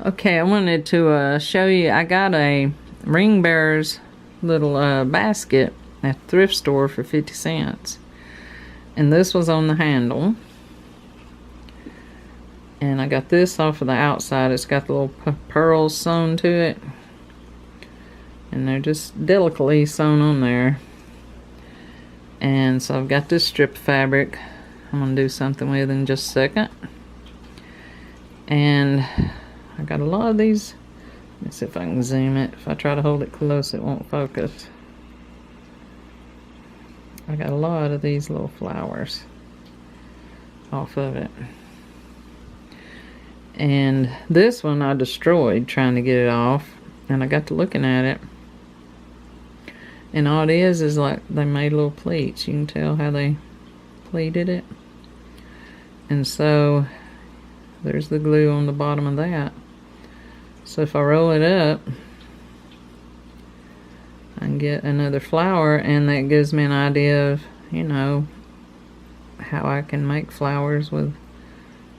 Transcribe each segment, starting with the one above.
Okay, I wanted to show you. I got a Ring Bearers little basket at the thrift store for 50 cents. And this was on the handle. And I got this off of the outside. It's got the little pearls sewn to it. And they're just delicately sewn on there. And so I've got this strip of fabric I'm going to do something with in just a second. And I got a lot of these. Let's see if I can zoom it. If I try to hold it close, it won't focus. I got a lot of these little flowers off of it. And this one I destroyed trying to get it off. And I got to looking at it. And all it is like they made little pleats. You can tell how they pleated it. And so there's the glue on the bottom of that. So if I roll it up, I can get another flower, and that gives me an idea of, you know, how I can make flowers with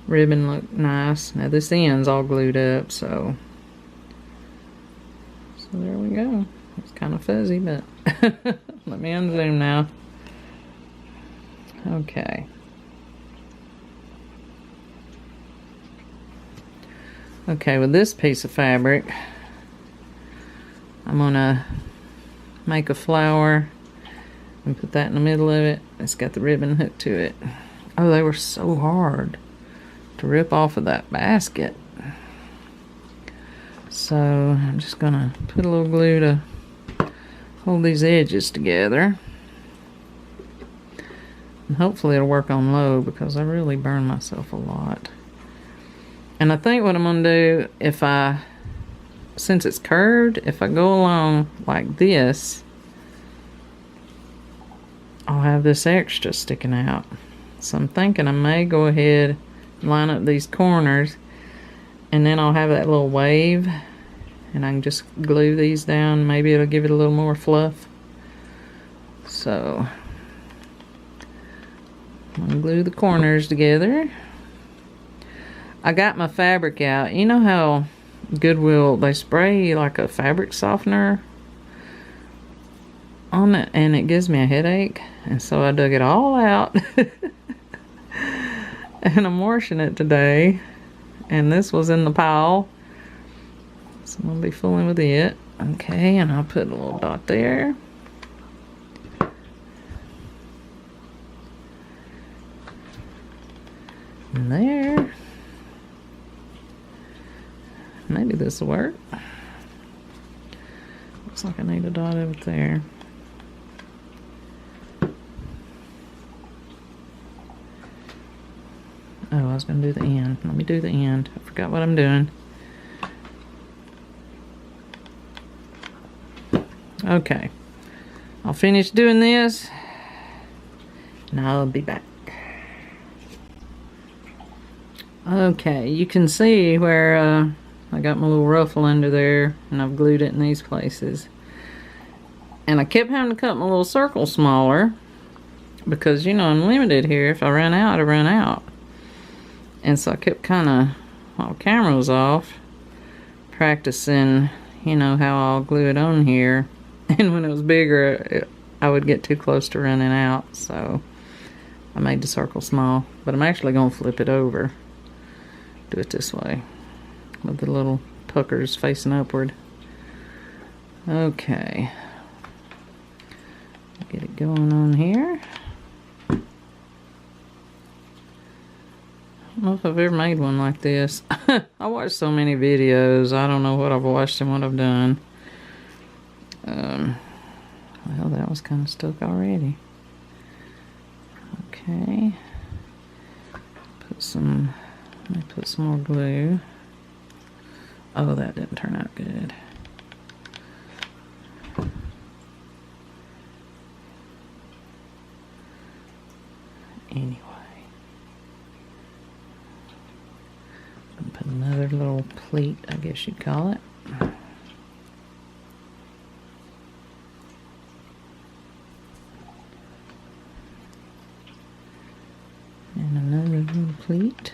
ribbon look nice. Now this end's all glued up, so there we go. It's kind of fuzzy, but let me unzoom now. Okay. Okay, with this piece of fabric, I'm gonna make a flower and put that in the middle of it. It's got the ribbon hooked to it. Oh, they were so hard to rip off of that basket. So I'm just gonna put a little glue to hold these edges together. And hopefully it'll work on low, because I really burn myself a lot. And I think what I'm going to do, since it's curved, if I go along like this, I'll have this extra sticking out. So I'm thinking I may go ahead and line up these corners, and then I'll have that little wave, and I can just glue these down. Maybe it'll give it a little more fluff. So I'm going to glue the corners together. I got my fabric out. You know how Goodwill, they spray like a fabric softener on it, and it gives me a headache. And so I dug it all out. And I'm washing it today. And this was in the pile. So I'm going to be fooling with it. Okay, and I'll put a little dot there. And there. Maybe this will work. Looks like I need a dot over there. Oh, I was going to do the end. Let me do the end. I forgot what I'm doing. Okay. I'll finish doing this, and I'll be back. Okay, you can see where I got my little ruffle under there, and I've glued it in these places. And I kept having to cut my little circle smaller, because, you know, I'm limited here. If I run out, I run out. And so I kept kind of, while the camera was off, practicing, you know, how I'll glue it on here. And when it was bigger, I would get too close to running out. So I made the circle small. But I'm actually going to flip it over. Do it this way, with the little puckers facing upward. Okay. Get it going on here. I don't know if I've ever made one like this. I watched so many videos. I don't know what I've watched and what I've done. Well, that was kind of stuck already. Okay. Let me put some more glue. Oh, that didn't turn out good. Anyway. I'm gonna put another little pleat, I guess you'd call it. And another little pleat.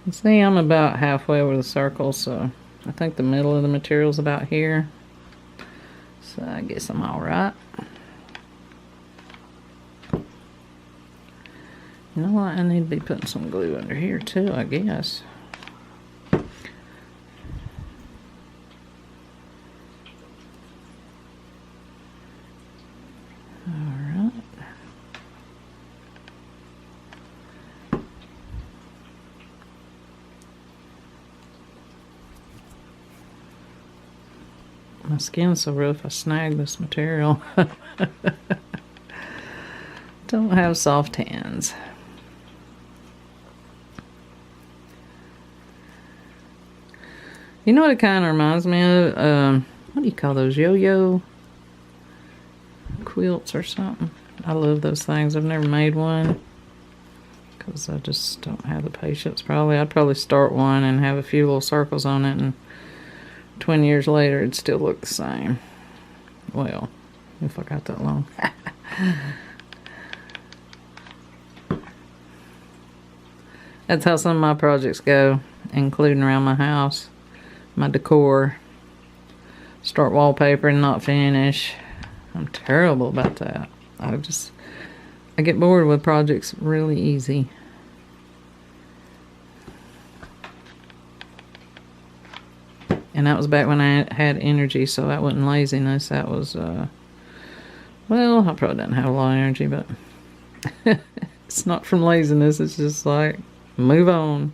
See, I'm about halfway over the circle, so I think the middle of the material's about here. So I guess I'm all right. You know what? I need to be putting some glue under here too, I guess. Alright. My skin's so rough I snagged this material. Don't have soft hands. You know what it kind of reminds me of? What do you call those? Yo-yo quilts or something? I love those things. I've never made one because I just don't have the patience. I'd probably start one and have a few little circles on it, and 20 years later it'd still look the same. Well, if I got that long. That's how some of my projects go, including around my house. My decor. Start wallpaper and not finish. I'm terrible about that. I get bored with projects really easy. And that was back when I had energy, so that wasn't laziness. That was, well, I probably didn't have a lot of energy, but it's not from laziness. It's just like, move on.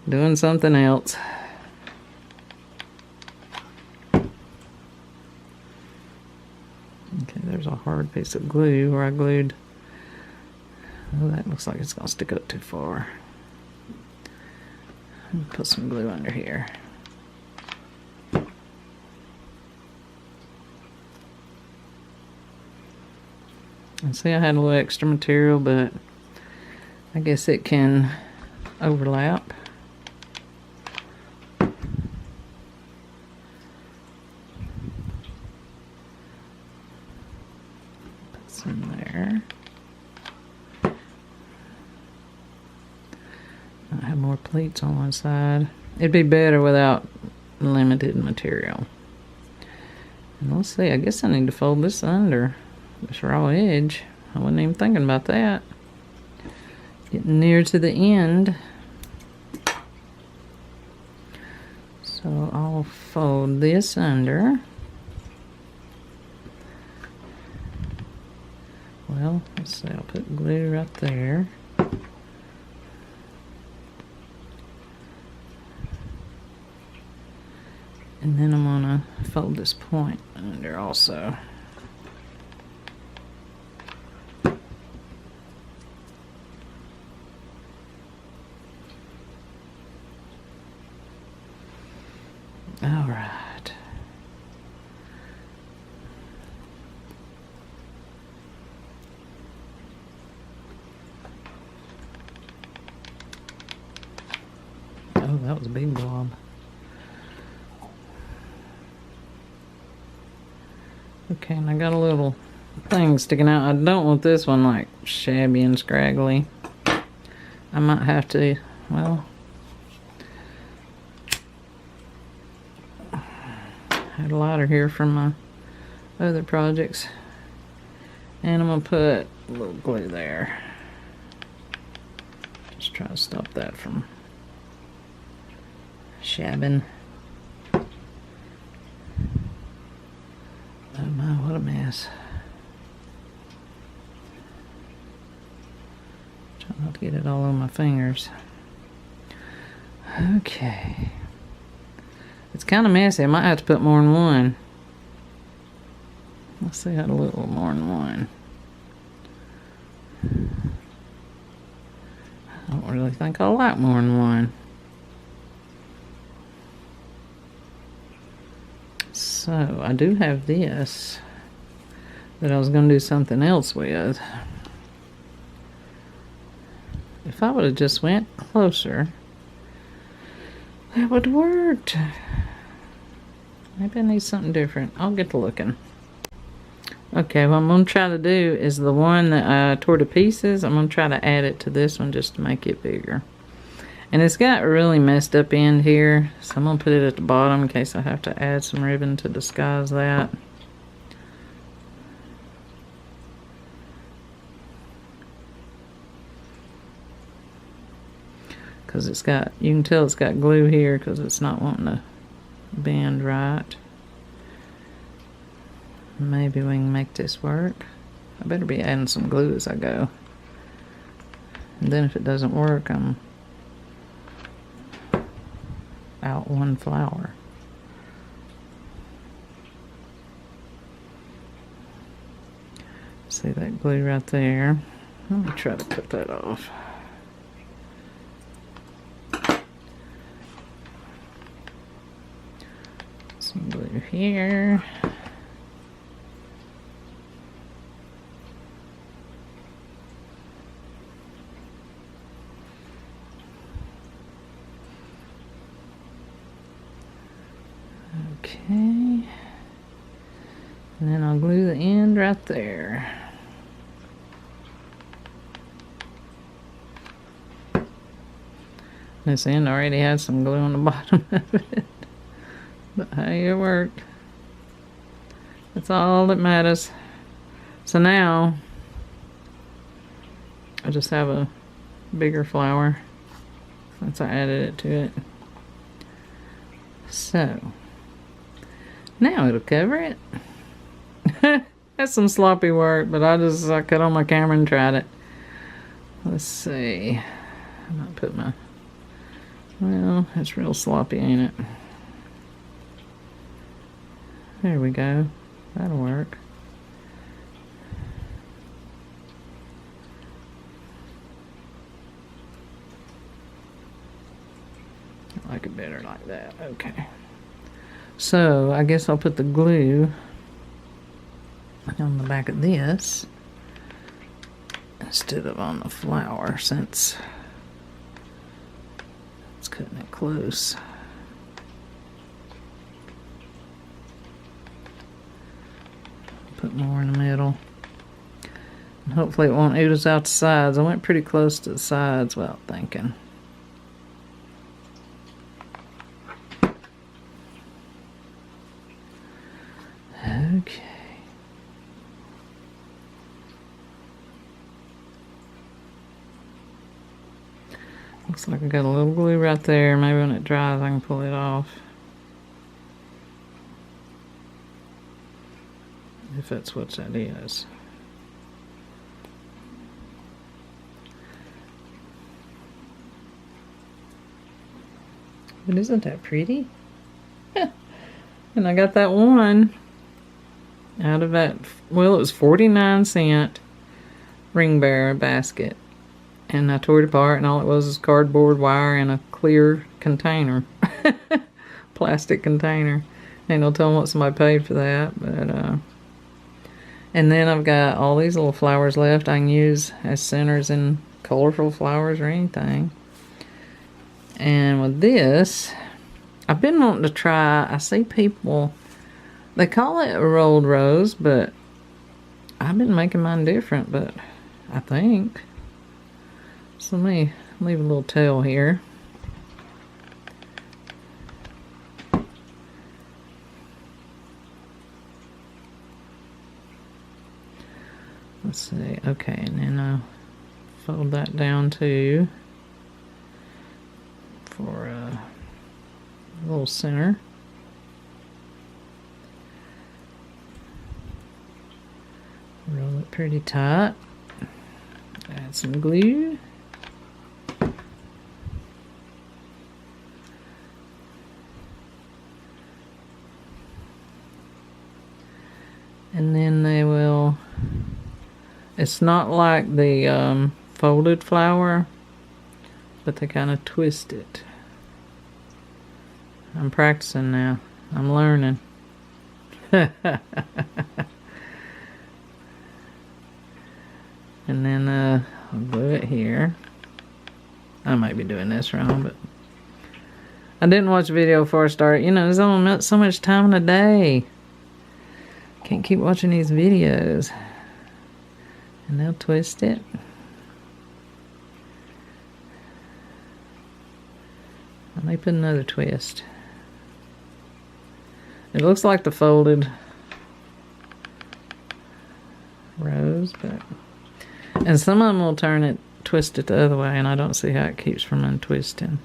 Doing something else. Okay, there's a hard piece of glue where I glued. Oh, that looks like it's gonna stick up too far. Put some glue under here. And see, I had a little extra material, but I guess it can overlap. In there. I have more pleats on one side. It'd be better without limited material. And let's see, I guess I need to fold this under this raw edge. I wasn't even thinking about that. Getting near to the end. So I'll fold this under. Well, let's see, I'll put glue right there. And then I'm gonna fold this point under also. All right. Oh, that was a big blob. Okay, and I got a little thing sticking out. I don't want this one like shabby and scraggly. I might have to, well, I had a lighter here from my other projects. And I'm gonna put a little glue there. Just try to stop that from shabbing. Oh my, what a mess. Try not to get it all on my fingers. Okay. It's kind of messy. I might have to put more than one. Let's see, how to do a little more than one. I don't really think I like more than one. So, I do have this that I was going to do something else with. If I would have just went closer, that would have worked. Maybe I need something different. I'll get to looking. Okay, what I'm going to try to do is the one that I tore to pieces, I'm going to try to add it to this one just to make it bigger. And it's got a really messed up end here, so I'm going to put it at the bottom in case I have to add some ribbon to disguise that. Because it's got, you can tell it's got glue here because it's not wanting to bend right. Maybe we can make this work. I better be adding some glue as I go. And then if it doesn't work, I'm out one flower. See that glue right there? Let me try to cut that off. Some glue here. Okay, and then I'll glue the end right there. This end already has some glue on the bottom of it, but hey, it worked. That's all that matters. So now I just have a bigger flower since I added it to it. So now it'll cover it. That's some sloppy work, but I cut on my camera and tried it. Let's see. I might put my, well, it's real sloppy, ain't it? There we go. That'll work. I like it better like that. Okay. So I guess I'll put the glue on the back of this instead of on the flower since it's cutting it close. Put more in the middle. And hopefully it won't ooze out the sides. I went pretty close to the sides without thinking. Okay. Looks like I got a little glue right there. Maybe when it dries I can pull it off. If that's what that is. But isn't that pretty? And I got that one out of that, well, it was 49-cent ring bearer basket. And I tore it apart and all it was cardboard wire in a clear container. Plastic container. Ain't no telling what somebody paid for that, but and then I've got all these little flowers left I can use as centers in colorful flowers or anything. And with this, I've been wanting to try, I see people, they call it a rolled rose, but I've been making mine different, but I think. So let me leave a little tail here. Let's see, okay, and then I'll fold that down too for a little center. Roll it pretty tight. Add some glue. And then they will, it's not like the folded flower, but they kind of twist it. I'm practicing now. I'm learning. And then I'll glue it here. I might be doing this wrong, but I didn't watch the video before I started. You know, there's only so much time in a day. Can't keep watching these videos. And they'll twist it. And Let me put another twist. It looks like the folded rows, but and some of them will turn it, twist it the other way, and I don't see how it keeps from untwisting.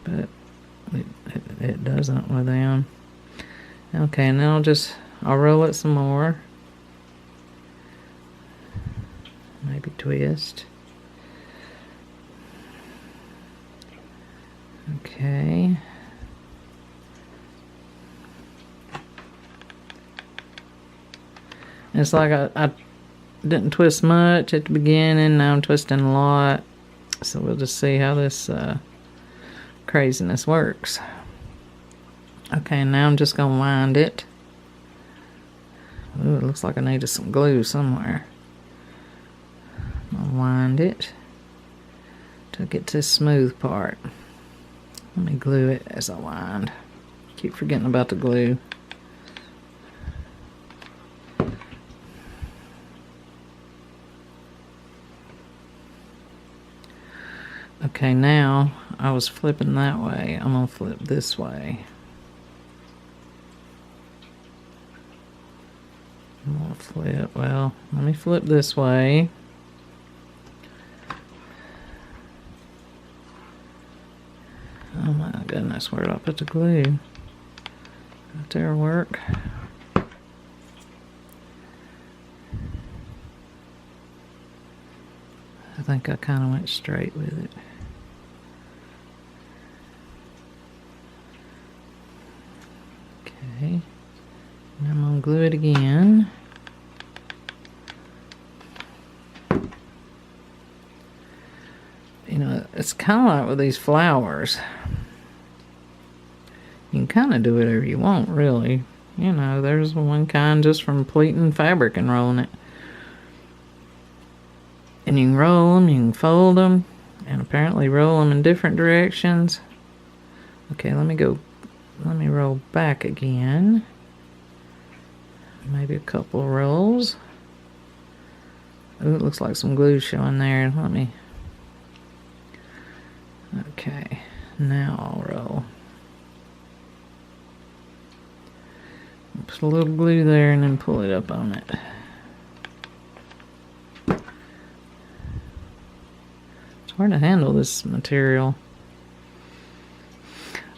But it doesn't with them. Okay, and then I'll roll it some more. Maybe twist. Okay. It's like I didn't twist much at the beginning. Now I'm twisting a lot. So we'll just see how this craziness works. Okay, now I'm just going to wind it. Ooh, it looks like I needed some glue somewhere. I'll wind it to get to the smooth part. Let me glue it as I wind. Keep forgetting about the glue. Okay, now I was flipping that way. I'm going to flip this way. I'm going to flip, well, let me flip this way. Oh my goodness, where did I put the glue? Right there work. I think I kind of went straight with it. Okay, now I'm going to glue it again. You know, it's kind of like with these flowers. You can kind of do whatever you want, really. You know, there's one kind just from pleating fabric and rolling it. And you can roll them, you can fold them, and apparently roll them in different directions. Okay, let me roll back again. Maybe a couple of rolls. Ooh, it looks like some glue showing there. Okay, now I'll roll. Put a little glue there and then pull it up on it. It's hard to handle this material.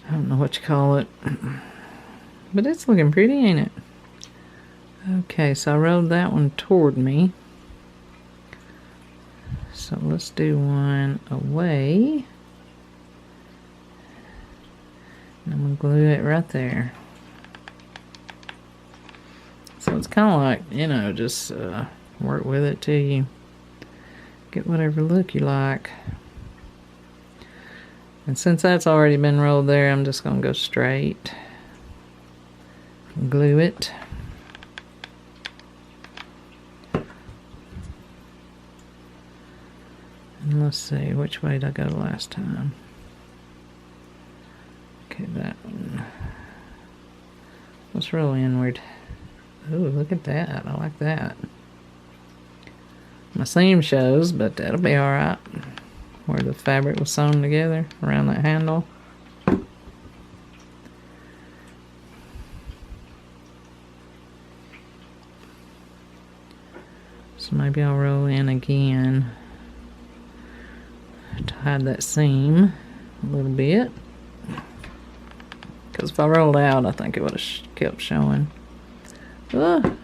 I don't know what you call it. But it's looking pretty, ain't it? Okay, so I rolled that one toward me. So let's do one away. And I'm going to glue it right there. So it's kind of like, you know, just work with it till you get whatever look you like. And since that's already been rolled there, I'm just going to go straight. Glue it. And let's see, which way did I go last time? Okay, that one. Let's roll inward. Ooh, look at that. I like that. My seam shows, but that'll be alright. Where the fabric was sewn together around that handle. So maybe I'll roll in again to hide that seam a little bit. Because if I rolled out, I think it would have kept showing. Ugh,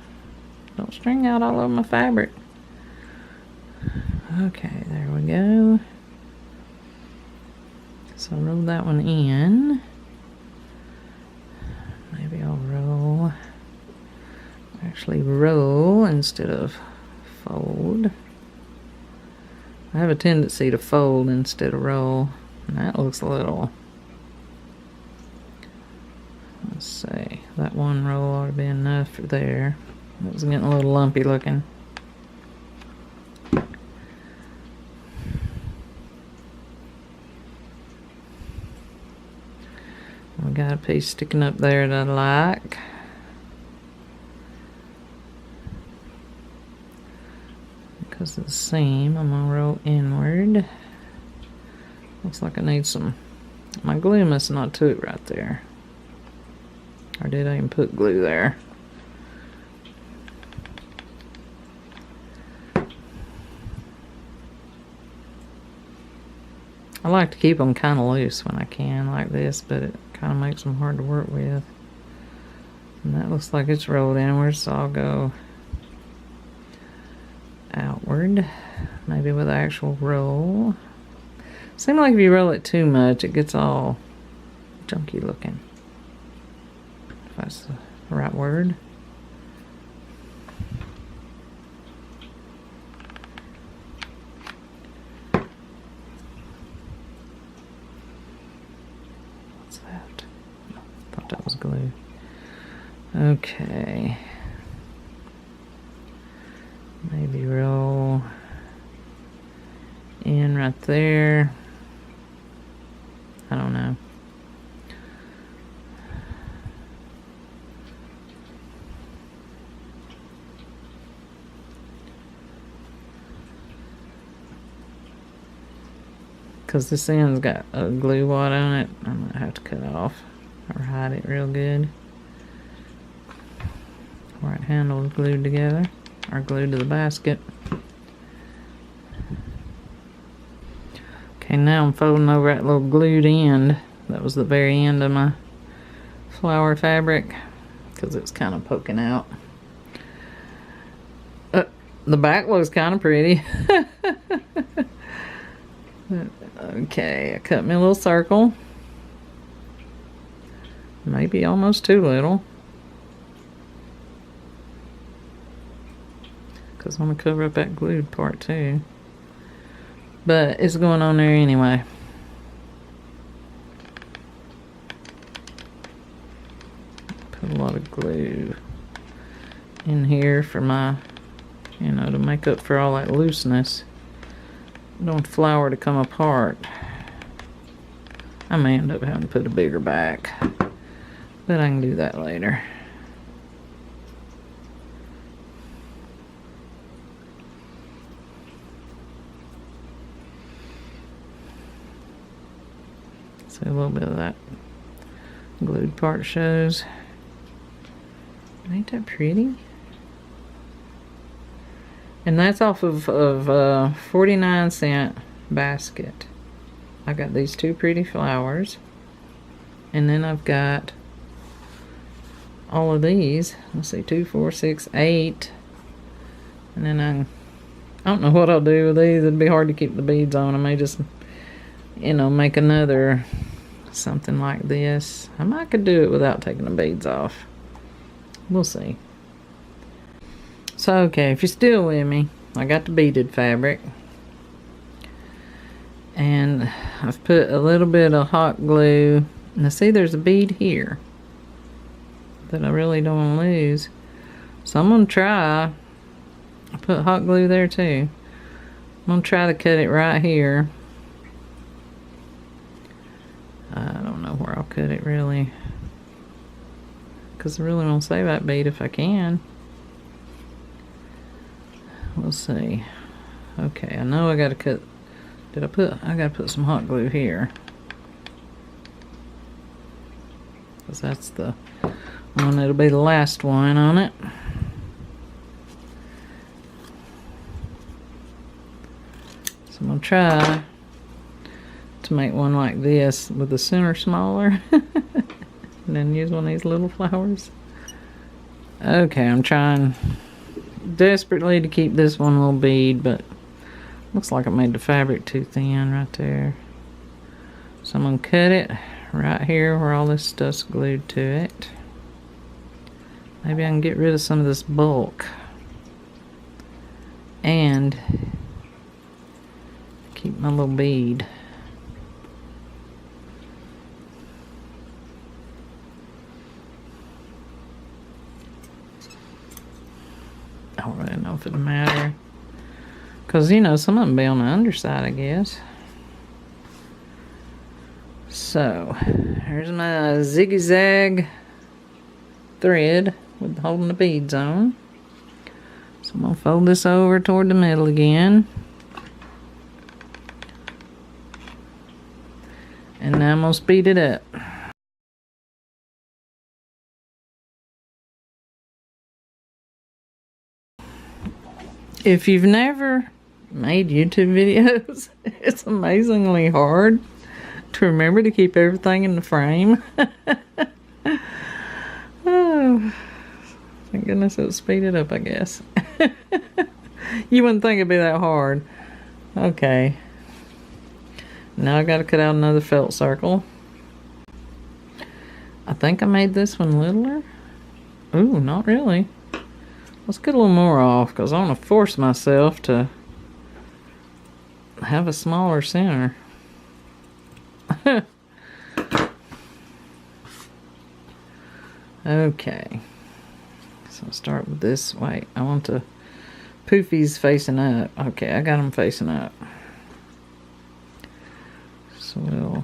don't string out all over my fabric. Okay, there we go. So roll that one in. Maybe I'll actually roll instead of fold. I have a tendency to fold instead of roll, and that looks a little, let's see, that one roll ought to be enough for there. It was getting a little lumpy looking. We got a piece sticking up there that I like. Because of the seam, I'm gonna roll inward. Looks like I need some My glue must not took right there. Or did I even put glue there? I like to keep them kind of loose when I can, like this, but it kind of makes them hard to work with. And that looks like it's rolled inwards, so I'll go outward, maybe with an actual roll. Seems like if you roll it too much, it gets all junky looking. If that's the right word. What's that? I thought that was glue. Okay. Maybe roll in right there. I don't know. Because this end's got a glue wad on it, I'm gonna have to cut it off or hide it real good. Right handle is glued together, or glued to the basket. Okay, now I'm folding over that little glued end. That was the very end of my flower fabric, because it's kind of poking out. The back looks kind of pretty. Okay, I cut me a little circle. Maybe almost too little. Because I'm going to cover up that glued part too. But it's going on there anyway. Put a lot of glue in here for my, you know, to make up for all that looseness. I don't want the flower to come apart. I may end up having to put a bigger back, but I can do that later. So a little bit of that glued part shows. Ain't that pretty? And that's off of 49-cent basket. I got these two pretty flowers. And then I've got all of these. Let's see, 2, 4, 6, 8. And then I don't know what I'll do with these. It'd be hard to keep the beads on. I may just, you know, make another something like this. I might could do it without taking the beads off. We'll see. So, okay, if you're still with me, I got the beaded fabric. And I've put a little bit of hot glue. Now see, there's a bead here that I really don't want to lose. So I'm going to try. I put hot glue there too. I'm going to try to cut it right here. I don't know where I'll cut it really. Because I really want to save that bead if I can. We'll see. Okay, I know I gotta cut. I gotta put some hot glue here. Because that's the one that'll be the last one on it. So I'm gonna try to make one like this with the center smaller. And then use one of these little flowers. Okay, I'm trying desperately to keep this one little bead, but looks like I made the fabric too thin right there. So I'm gonna cut it right here where all this stuff's glued to it. Maybe I can get rid of some of this bulk and keep my little bead. I don't really know if it'll matter. Because, you know, some of them be on the underside, I guess. So, here's my zigzag thread with holding the beads on. So I'm going to fold this over toward the middle again. And now I'm going to speed it up. If you've never made YouTube videos, it's amazingly hard to remember to keep everything in the frame. Oh, thank goodness it'll speed it up, I guess. You wouldn't think it'd be that hard. Okay. Now I gotta cut out another felt circle. I think I made this one littler. Ooh, not really. Let's get a little more off because I want to force myself to have a smaller center. Okay. So I'll start with this. Wait, I want the poofies facing up. Okay, I got them facing up. So we'll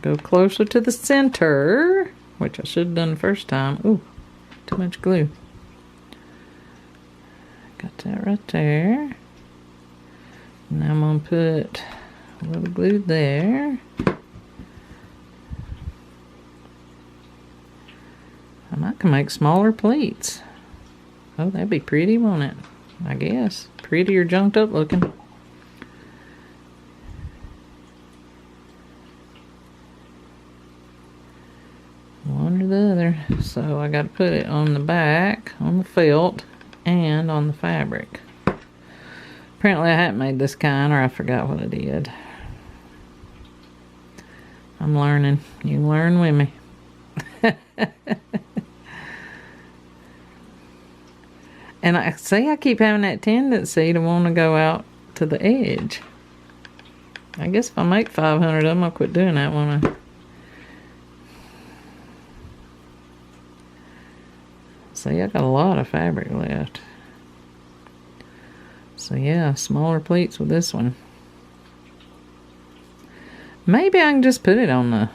go closer to the center, which I should have done the first time. Ooh, too much glue. Got that right there. Now I'm going to put a little glue there. I might can make smaller pleats. Oh, that'd be pretty, won't it? I guess. Pretty or junked up looking. One or the other. So I got to put it on the back, on the felt, and on the fabric. Apparently I hadn't made this kind, or I forgot what I did. I'm learning. You can learn with me. And I see I keep having that tendency to want to go out to the edge. I guess if I make 500 of them, I'll quit doing that, won't I? See, I got a lot of fabric left. So yeah, smaller pleats with this one. Maybe I can just put it on the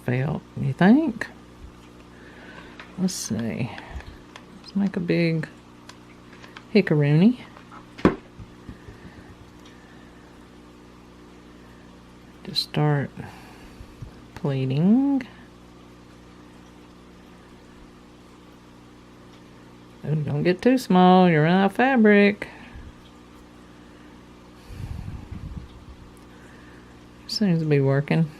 felt, you think? Let's see. Let's make a big hickaroony. Just start pleating. Oh, don't get too small, you're running out of fabric. Seems to be working.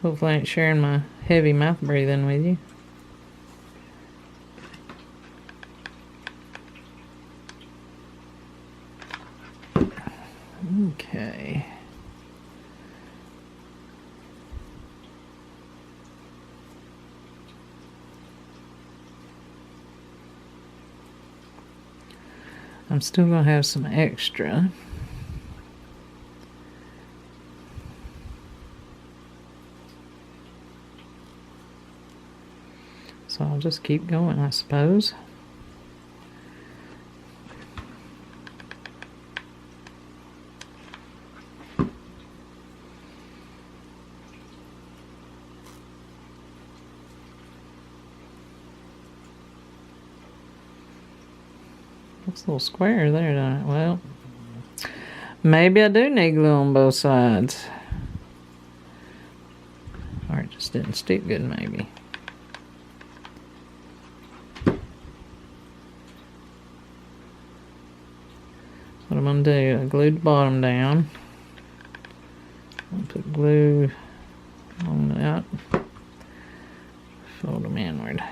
Hopefully I ain't sharing my heavy mouth breathing with you. Okay. I'm still going to have some extra. So I'll just keep going, I suppose. Looks a little square there, doesn't it? Well, maybe I do need glue on both sides. Or it just didn't stick good, maybe. What I'm going to do, I glued the bottom down. I'll put glue on that. Fold them inward.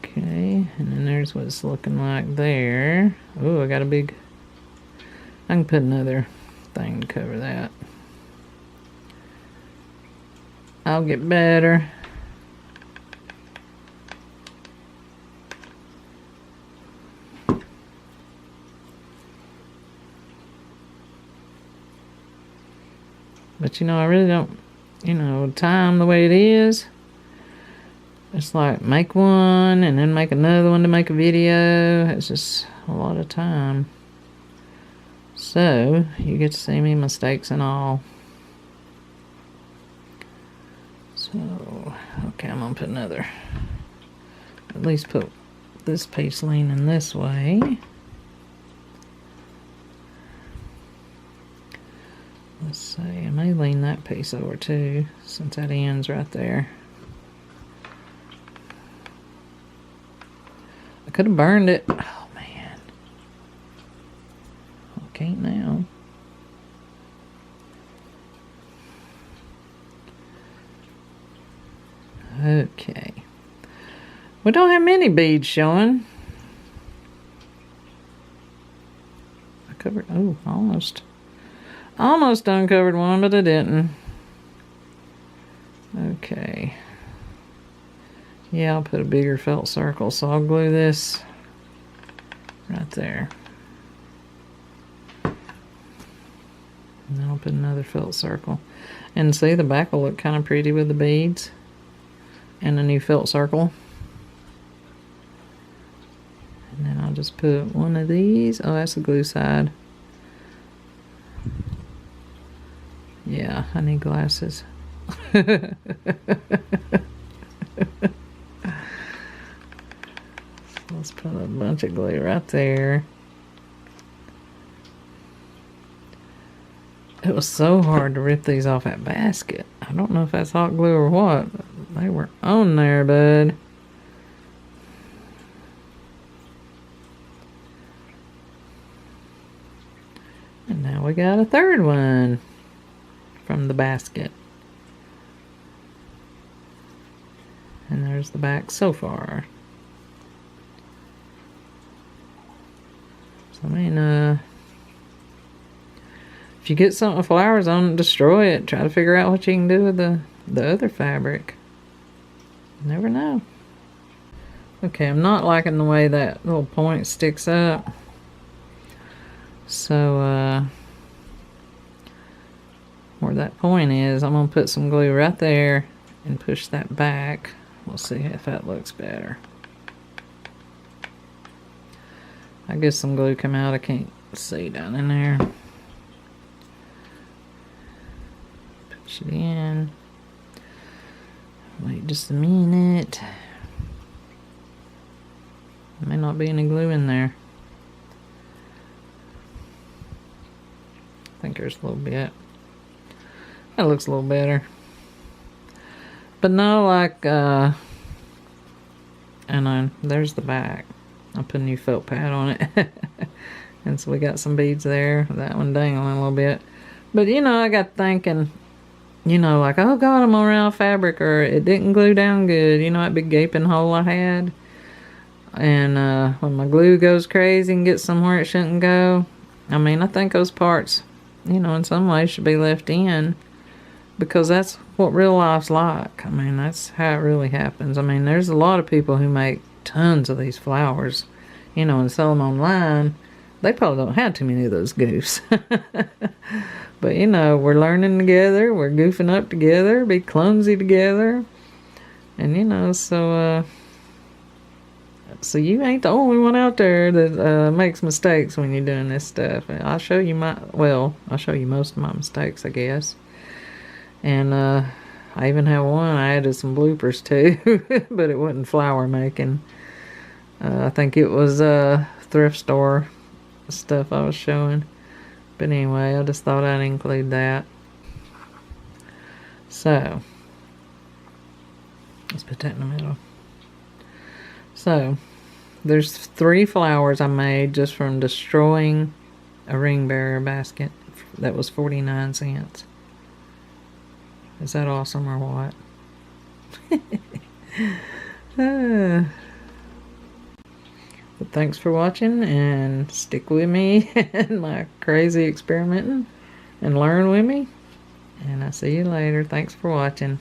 Okay, and then there's what it's looking like there. Oh, I got a big... I can put another thing to cover that. I'll get better. But you know, I really don't, you know, time the way it is. It's like make one and then make another one to make a video. It's just a lot of time. So, you get to see me mistakes and all. So, okay, I'm gonna put another, at least put this piece leaning this way. Let's see, I may lean that piece over too, since that end's right there. I could have burned it. Oh man. I can't now. Okay. We don't have many beads showing. I covered, oh, almost uncovered one, but I didn't. Okay. Yeah, I'll put a bigger felt circle, so I'll glue this right there. And then I'll put another felt circle. And see, the back will look kind of pretty with the beads and a new felt circle. And then I'll just put one of these. Oh, that's the glue side. Yeah, I need glasses. Let's put a bunch of glue right there. It was so hard to rip these off that basket. I don't know if that's hot glue or what, but they were on there, bud. And now we got a third one from the basket. And there's the back so far. So, I mean, if you get something with flowers on it, destroy it. Try to figure out what you can do with the other fabric. You never know. Okay, I'm not liking the way that little point sticks up. So, where that point is, I'm going to put some glue right there and push that back. We'll see if that looks better. I guess some glue come out. I can't see down in there. Push it in. Wait just a minute. There may not be any glue in there. I think there's a little bit. That looks a little better. But no, like, and then there's the back. I put a new felt pad on it. And so we got some beads there. That one dangling a little bit. But, you know, I got thinking, you know, like, oh God, I'm on raw fabric, or it didn't glue down good. You know that big gaping hole I had? And when my glue goes crazy and gets somewhere it shouldn't go, I mean, I think those parts, you know, in some ways should be left in. Because that's what real life's like. I mean, that's how it really happens. I mean, there's a lot of people who make tons of these flowers, you know, and sell them online. They probably don't have too many of those goofs. But, you know, we're learning together. We're goofing up together. Be clumsy together. And, you know, so you ain't the only one out there that makes mistakes when you're doing this stuff. I'll show you I'll show you most of my mistakes, I guess. And I even have one. I added some bloopers too, but it wasn't flower making. I think it was thrift store stuff I was showing. But anyway, I just thought I'd include that. So, let's put that in the middle. So, there's 3 flowers I made just from destroying a ring bearer basket that was 49 cents. Is that awesome or what? But thanks for watching, and stick with me in my crazy experimenting and learn with me. And I'll see you later. Thanks for watching.